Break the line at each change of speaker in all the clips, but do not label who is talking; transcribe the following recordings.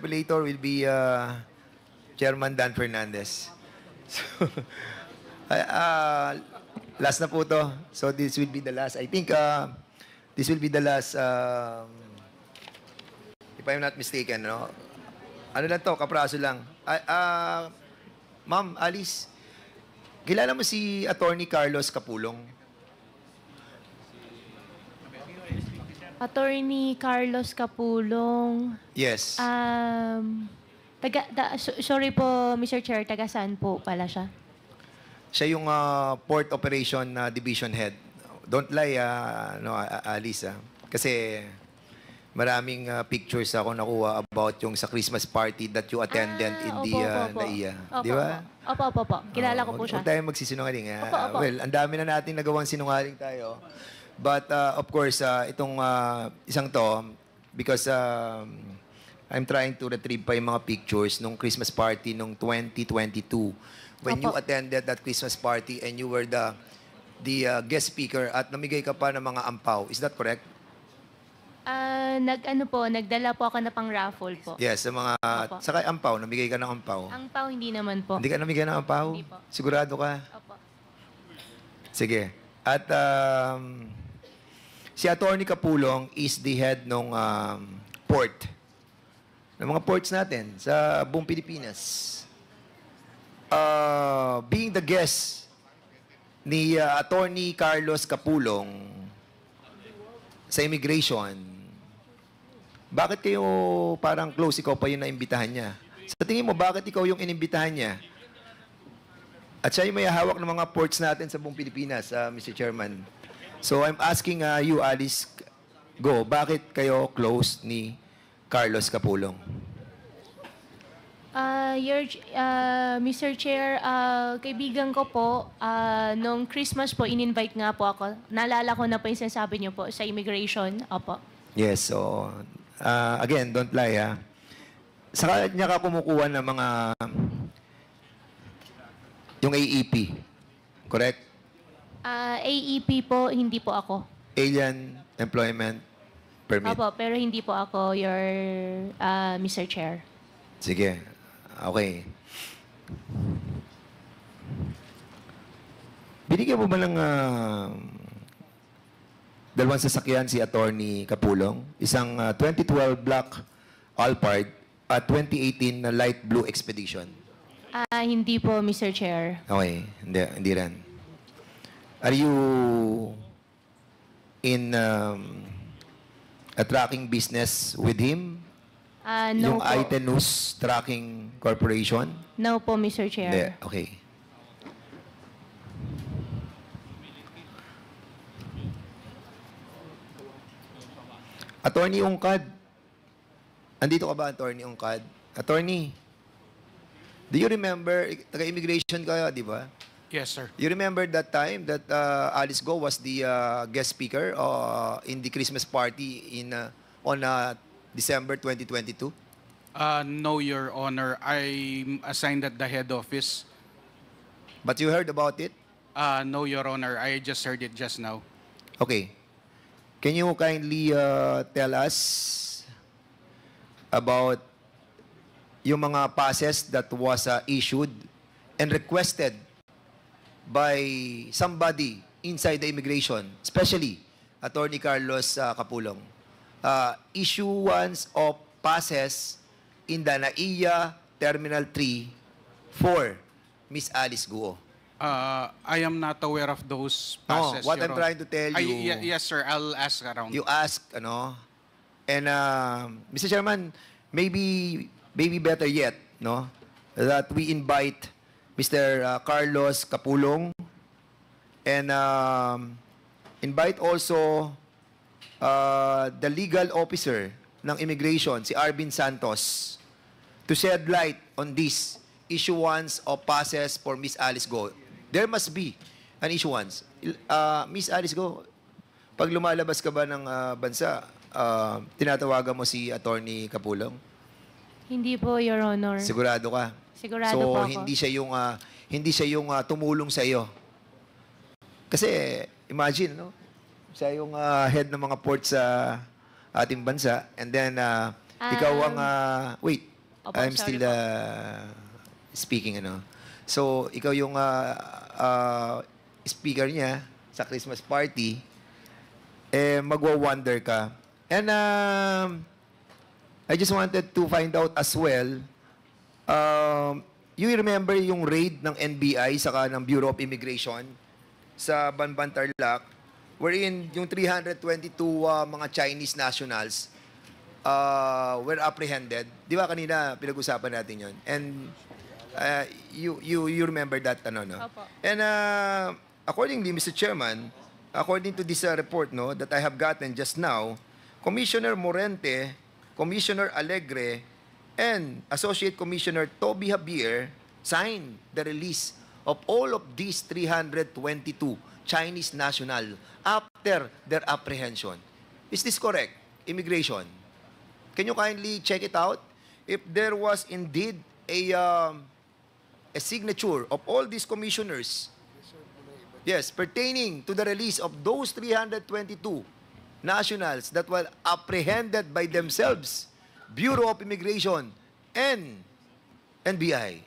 interpolator will be Chairman Dan Fernandez. So, last na po to. So this will be the last. I think this will be the last, if I'm not mistaken, no? Ano lang to, kapraso lang. Ma'am Alice, kilala mo si Attorney Carlos Capulong?
Attorney Carlos Capulong.
Yes.
Sorry po, Mr. Chair, taga saan po pala siya?
Siya yung Port Operation Division Head. Don't lie, no, Alice. Kasi maraming pictures ako nakuha about yung sa Christmas party that you attended in the NAIA. Di ba?
Opo. Kilala ko po siya.
Huwag tayo magsisinungaling.
Opo.
Well, ang dami na natin nagawang sinungaling tayo. But of course, itong isang to, because I'm trying to retrieve pa yung mga pictures nung Christmas party nung 2022. When you attended that Christmas party and you were the guest speaker at namigay ka pa ng mga ampaw. Is that correct?
Nagdala po ako na pang raffle po.
Yes, sa mga... Saka ampaw, namigay ka ng ampaw.
Ampaw, hindi naman po.
Hindi ka namigay ng ampaw?
Hindi po.
Sigurado ka?
Opo.
Sige. At si Attorney Capulong is the head ng port. Ng mga ports natin sa buong Pilipinas. Being the guest ni Attorney Carlos Capulong sa immigration, bakit kayo parang close, ikaw pa yung naimbitahan niya? Sa tingin mo, bakit ikaw yung inimbitahan niya? At siya yung may hawak ng mga ports natin sa buong Pilipinas, Mr. Chairman. So I'm asking you, Alice Go, bakit kayo close ni Carlos Capulong?
Mr. Chair, kaibigan ko po, nung Christmas po, in-invite nga po ako. Naalala ko na po yung sinasabi niyo po sa immigration. Opo.
Yes, so, again, don't lie, ha? Saka niya ka kumukuha ng mga, yung AEP, correct?
AEP po, hindi po ako.
Alien Employment Permit.
Opo, pero hindi po ako your Mr. Chair.
Sige. Okay. Binigyan mo ba ng dalawang sasakyan si Attorney Capulong? Isang 2012 black Alphard at 2018 na light blue Expedition.
Hindi po, Mr. Chair.
Okay. Hindi rin. Are you in a tracking business with him?
No
Yung
po.
Itenus Tracking Corporation?
No po, Mr. Chair.
Hindi. Okay. Attorney Ungkad. Andito ka ba, Attorney Ungkad? Attorney, do you remember, taga-immigration ka, di ba?
Yes, sir.
You remember that time that Alice Go was the guest speaker in the Christmas party on December 2022?
No, Your Honor. I'm assigned at the head office.
But you heard about it?
No, Your Honor. I just heard it just now.
Okay. Can you kindly tell us about yung mga passes that was issued and requested by somebody inside the immigration, especially Attorney Carlos Capulong? Issuance of passes in the NAIA Terminal 3 for Miss Alice Guo.
I am not aware of those
No,
passes,
what
Your
I'm
Honor.
trying to tell you,
Yes, sir. I'll ask around.
you ask, ano, and Mr. Chairman, maybe better yet, no, that we invite Mr. Carlos Capulong and invite also the legal officer ng immigration, si Arvin Santos, to shed light on this issuance of passes for Miss Alice Go. There must be an issuance. Miss Alice Go, pag lumalabas ka ba ng bansa, tinatawagan mo si Attorney Capulong?
Hindi po, Your Honor.
Sigurado ka?
Sigurado
So,
po ako.
hindi siya yung tumulong sa iyo. Kasi, imagine, no? Siya yung head ng mga port sa ating bansa. And then, ikaw ang, wait,
Opo,
I'm
sorry
still
po.
speaking, ano. So, ikaw yung speaker niya sa Christmas party, magwa-wonder ka. And I just wanted to find out as well, you remember yung raid ng NBI saka ng Bureau of Immigration sa Banban Tarlac, wherein yung 322 mga Chinese nationals were apprehended. Di ba kanina pinag-usapan natin yon? And you remember that, ano, no?
Opo.
And accordingly, Mr. Chairman, according to this report, no, that I have gotten just now, Commissioner Morente, Commissioner Alegre, and Associate Commissioner Toby Javier signed the release of all of these 322 Chinese national after their apprehension. Is this correct? Immigration. Can you kindly check it out? If there was indeed a signature of all these commissioners, yes, pertaining to the release of those 322 nationals that were apprehended by themselves, Bureau of Immigration, and NBI.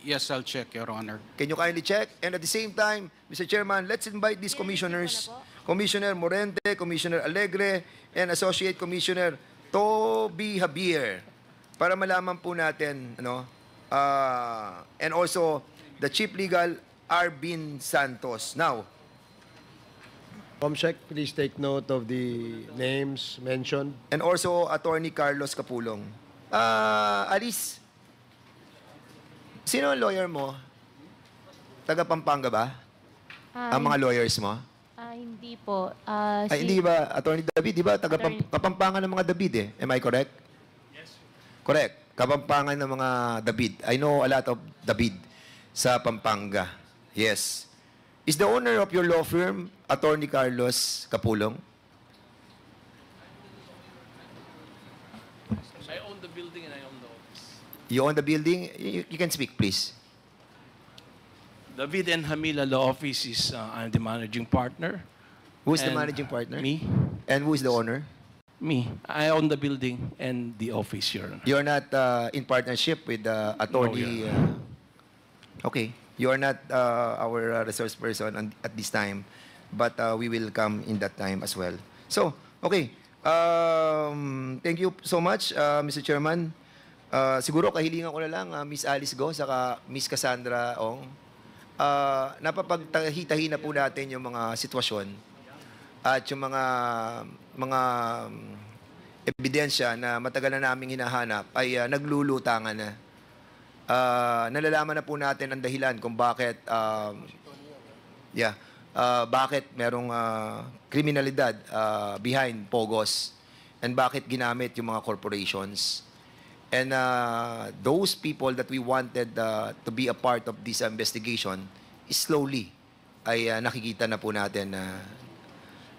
Yes, I'll check, Your Honor.
Can you kindly check? And at the same time, Mr. Chairman, let's invite these commissioners, Commissioner Morente, Commissioner Alegre, and Associate Commissioner Toby Javier, para malaman po natin, ano, and also the Chief Legal Arvin Santos. Now,
Comsec, please take note of the names mentioned.
and also Attorney Carlos Capulong. Alice, sino ang lawyer mo? Taga Pampanga ba? Ang mga lawyers mo?
Hindi po.
Ay, hindi ba, Attorney David, di ba? Taga
Attorney-
Kapampangan ng mga David eh. Am I correct? Yes. Correct. Kapampangan ng mga David. I know a lot of David sa Pampanga. Yes. Is the owner of your law firm, Attorney Carlos Capulong?
I own the building and I own the office.
You own the building? You can speak, please.
David and Hamila Law Office is, I'm the managing partner.
Who's the
And,
managing partner?
Me.
And who is the owner?
Me. I own the building and the office, Your Honor.
You're not in partnership with Attorney... okay. You are not our resource person at this time, but we will come in that time as well. So, okay. Thank you so much, Mr. Chairman. Siguro kahilingan ko na lang, Miss Alice Go, saka Miss Cassandra Ong. Napapagtahi-tahi na po natin yung mga sitwasyon at yung mga ebidensya na matagal na naming hinahanap ay naglulutangan na. Nalalaman na po natin ang dahilan kung bakit bakit merong kriminalidad behind Pogos and bakit ginamit yung mga corporations. And those people that we wanted to be a part of this investigation, slowly ay nakikita na po natin na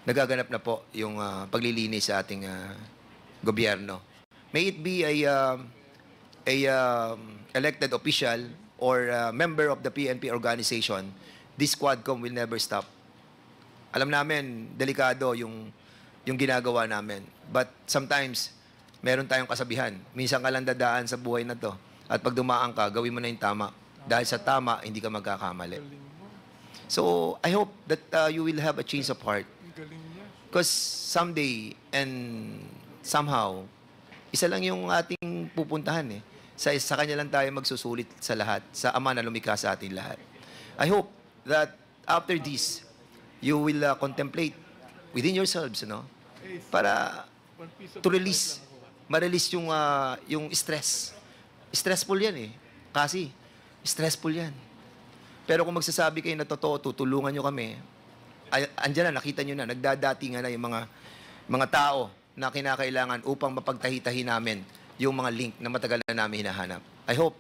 nagaganap na po yung paglilinis sa ating gobyerno. May it be a elected official or member of the PNP organization, this Quadcom will never stop. Alam namin, delikado yung ginagawa namin. But sometimes, meron tayong kasabihan. Minsan ka lang dadaan sa buhay na to. At pag dumaan ka, gawin mo na yung tama. Dahil sa tama, hindi ka magkakamali. So, I hope that you will have a change of heart. Because someday, and somehow, isa lang yung ating pupuntahan eh. Sa kanya lang tayo magsusulit sa lahat, sa Ama na lumikha sa ating lahat. I hope that after this, you will contemplate within yourselves, no? Para to release, ma-release yung stress. Stressful yan eh. Kasi, stressful yan. Pero kung magsasabi kayo na totoo, tutulungan nyo kami, andyan na, nakita nyo na, nagdadatingan na yung mga tao na kinakailangan upang mapagtahi-tahi namin yung mga link na matagal na namin hinahanap. I hope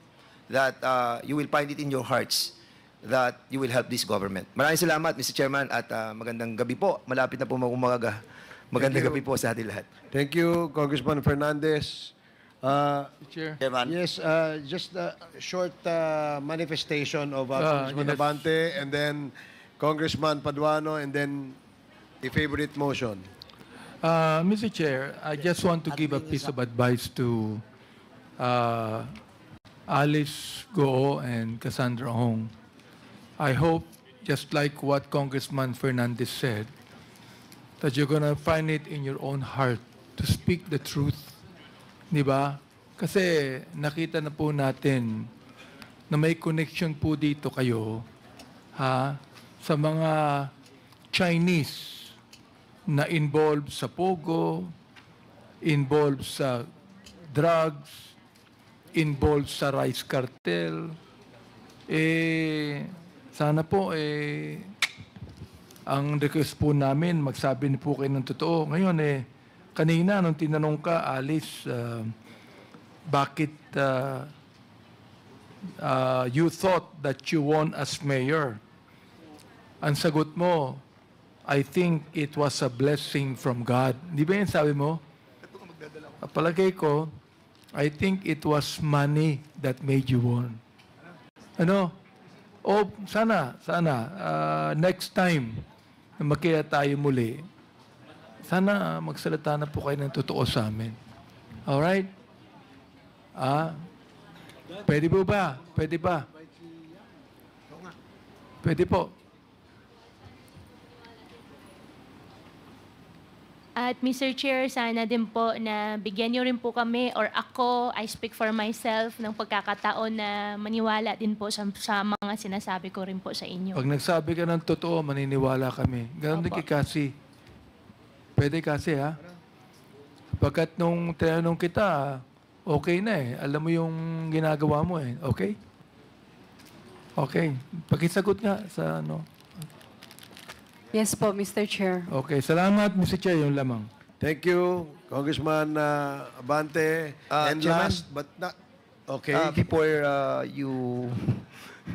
that you will find it in your hearts that you will help this government. Maraming salamat, Mr. Chairman, at magandang gabi po. Malapit na po umaga. Magandang gabi po sa ating lahat.
Thank you, Congressman Fernandez.
Chair.
Yes, just a short manifestation of Congressman
yes.
Abante and then Congressman Paduano and then a favorite motion.
Mr. Chair, I just want to give a piece of advice to uh, Alice Goo and Cassandra Hong, I hope, just like what Congressman Fernandez said, that you're gonna find it in your own heart to speak the truth. Di ba? Kasi nakita na po natin na may connection po dito kayo sa mga Chinese na involved sa Pogo, involved sa drugs, involved sa rice cartel. Sana po ang request po namin, magsabi po kayo ng totoo. Ngayon kanina nung tinanong ka, Alice, bakit you thought that you won as mayor? Ang sagot mo, I think it was a blessing from God. Di ba yan sabi mo? Palagay ko, I think it was money that made you won. Ano? Sana, next time na makita tayo muli, sana magsalita na po kayo ng totoo sa amin. Alright? Pwede po ba? Pwede ba? Pwede po.
At Mr. Chair, sana din po na bigyan niyo rin po kami or ako, I speak for myself, ng pagkakataon na maniwala din po sa mga sinasabi ko rin po sa inyo.
Pag nagsabi ka ng totoo, maniniwala kami. Ganon din kay Cassie. Pwede kasi Pagkat nung tinanong kita, okay na Alam mo yung ginagawa mo Okay? Okay. Pakisagot nga sa
Yes po, Mr. Chair.
Okay. Salamat, Mr. Chair, yung lamang.
Thank you, Congressman Abante. And
Chairman?
last but not... Okay.
Before you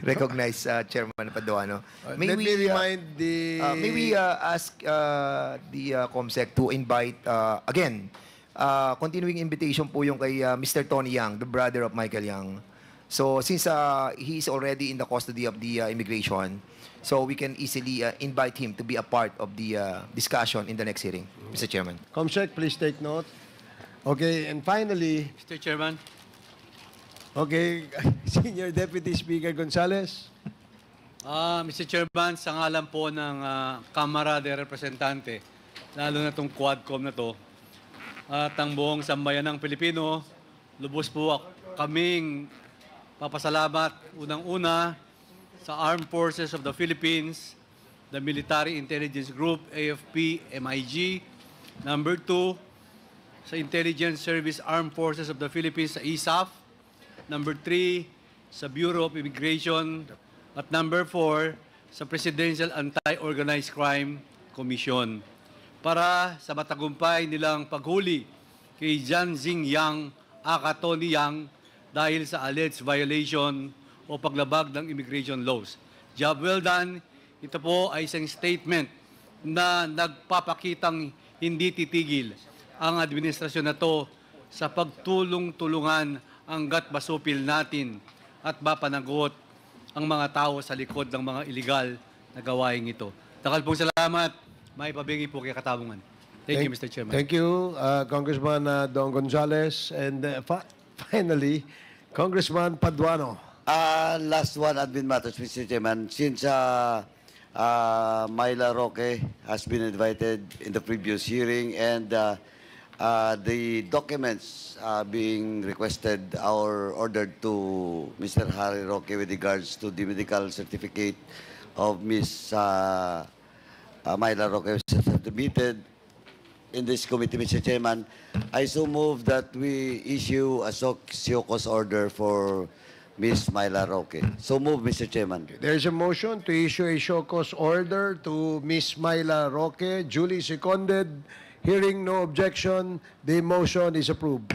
recognize Chairman Paduano,
Let me remind the...
may we ask the COMSEC to invite, again, continuing invitation po yung kay Mr. Tony Yang, the brother of Michael Yang. So since he is already in the custody of the immigration, so we can easily invite him to be a part of the discussion in the next hearing, Mr. Chairman.
Comsec, please take note. Okay, and finally,
Mr. Chairman.
okay, Senior Deputy Speaker Gonzales.
Mr. Chairman, sa ngalan po ng Kamara de Representante, lalo na itong Quadcom na to, at ang buong sambayan ng Pilipino, lubos po kaming papasalamat unang-una sa Armed Forces of the Philippines, the Military Intelligence Group, AFP, MIG. Number 2, sa Intelligence Service Armed Forces of the Philippines, sa ISAF. Number 3, sa Bureau of Immigration. At number 4, sa Presidential Anti-Organized Crime Commission. Para sa matagumpay nilang paghuli kay Jianxing Yang, aka Tony Yang, dahil sa alleged violation o paglabag ng immigration laws. Job well done. Ito po ay isang statement na nagpapakitang hindi titigil ang administrasyon na to sa pagtulong-tulungan hanggat masupil natin at mapanagot ang mga tao sa likod ng mga iligal na gawain ito. Takal pong salamat. May pabingi po kay Katabungan. Thank you, Mr. Chairman.
Thank you, Congressman Don Gonzales. And finally, Congressman Paduano.
Last one, admin matters, Mr. Chairman. Since Myla Roque has been invited in the previous hearing and the documents being requested or ordered to Mr. Harry Roque with regards to the medical certificate of Ms. Myla Roque was submitted in this committee, Mr. Chairman. I so move that we issue a show cause order for Ms. Myla Roque. So move, Mr. Chairman.
There is a motion to issue a show cause order to Ms. Myla Roque, duly seconded. Hearing no objection, the motion is approved.